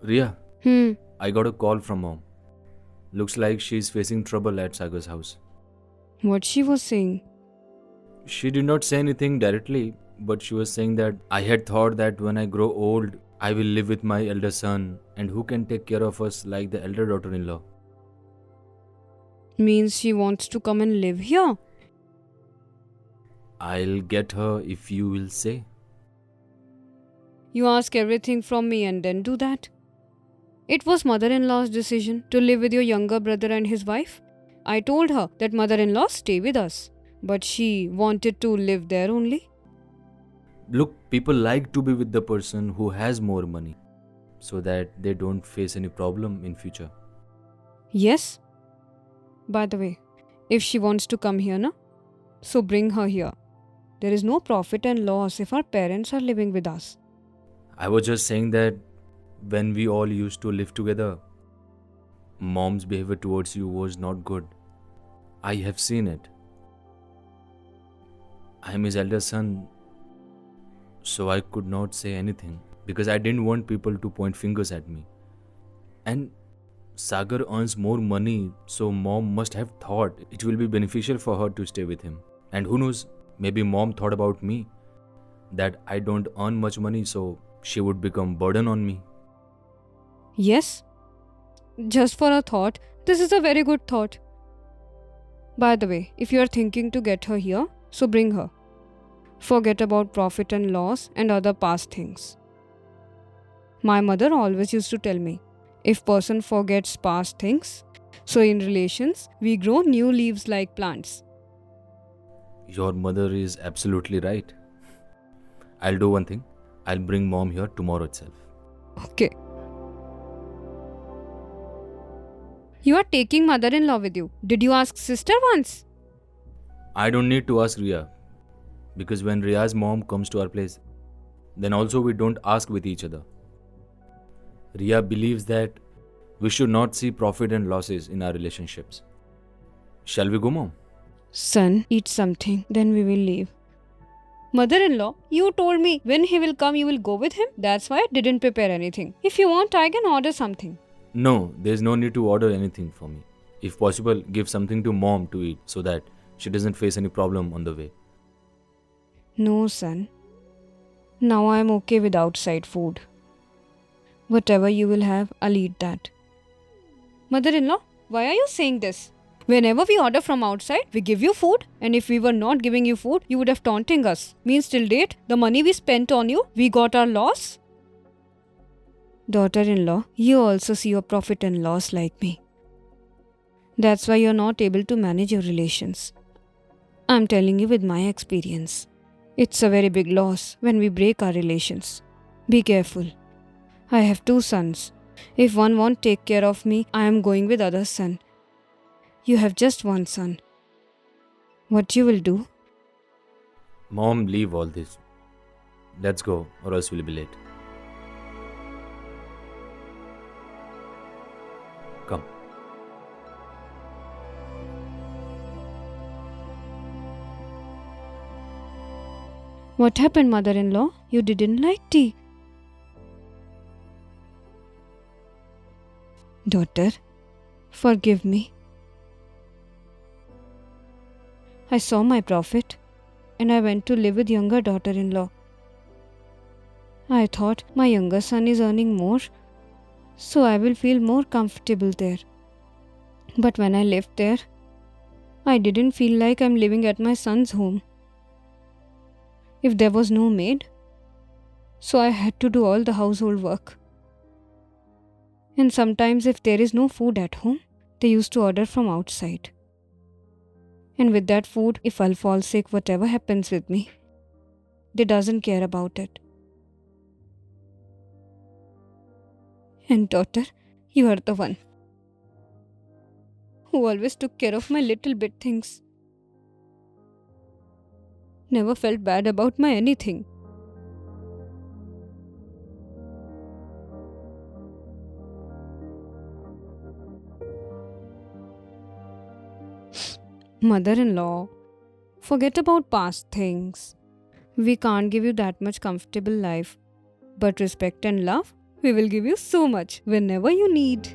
Ria, Hmm. I got a call from mom. Looks like she's facing trouble at Sagar's house. What she was saying? She did not say anything directly, but she was saying that I had thought that when I grow old, I will live with my elder son, and who can take care of us like the elder daughter in law. Means she wants to come and live here. I'll get her if you will say. You ask everything from me and then do that. It was mother-in-law's decision to live with your younger brother and his wife. I told her that mother-in-law stay with us, but she wanted to live there only. Look, people like to be with the person who has more money so that they don't face any problem in future. Yes. By the way, if she wants to come here, na, so bring her here. There is no profit and loss if our parents are living with us. I was just saying that when we all used to live together, mom's behavior towards you was not good. I have seen it. I am his elder son, so I could not say anything because I didn't want people to point fingers at me. And Sagar earns more money, so mom must have thought it will be beneficial for her to stay with him. And who knows, maybe mom thought about me that I don't earn much money, so she would become burden on me. Yes, just for a thought, this is a very good thought. By the way, if you are thinking to get her here, so bring her. Forget about profit and loss and other past things. My mother always used to tell me, if person forgets past things, so in relations, we grow new leaves like plants. Your mother is absolutely right. I'll do one thing. I'll bring mom here tomorrow itself. Okay. You are taking mother-in-law with you. Did you ask sister once? I don't need to ask Ria because when Ria's mom comes to our place, then also we don't ask with each other. Ria believes that we should not see profit and losses in our relationships. Shall we go, mom? Son, eat something, then we will leave. Mother-in-law, you told me when he will come you will go with him. That's why I didn't prepare anything. If you want, I can order something. No, there's no need to order anything for me. If possible, give something to mom to eat so that she doesn't face any problem on the way. No, son. Now I am okay with outside food. Whatever you will have, I'll eat that. Mother-in-law, why are you saying this? Whenever we order from outside, we give you food. And if we were not giving you food, you would have taunting us. Means till date, the money we spent on you, we got our loss. Daughter-in-law, you also see your profit and loss like me. That's why you're not able to manage your relations. I'm telling you with my experience. It's a very big loss when we break our relations. Be careful. I have two sons. If one won't take care of me, I am going with other son. You have just one son. What you will do? Mom, leave all this. Let's go, or else we'll be late. Come. What happened, mother-in-law? You didn't like tea. Daughter, forgive me. I saw my profit and I went to live with younger daughter-in-law. I thought my younger son is earning more, so I will feel more comfortable there. But when I lived there, I didn't feel like I'm living at my son's home. If there was no maid, so I had to do all the household work. And sometimes if there is no food at home, they used to order from outside. And with that food, if I'll fall sick, whatever happens with me, they doesn't care about it. And daughter, you are the one who always took care of my little bit things. Never felt bad about my anything. Mother-in-law, forget about past things. We can't give you that much comfortable life, but respect and love We will give you so much whenever you need.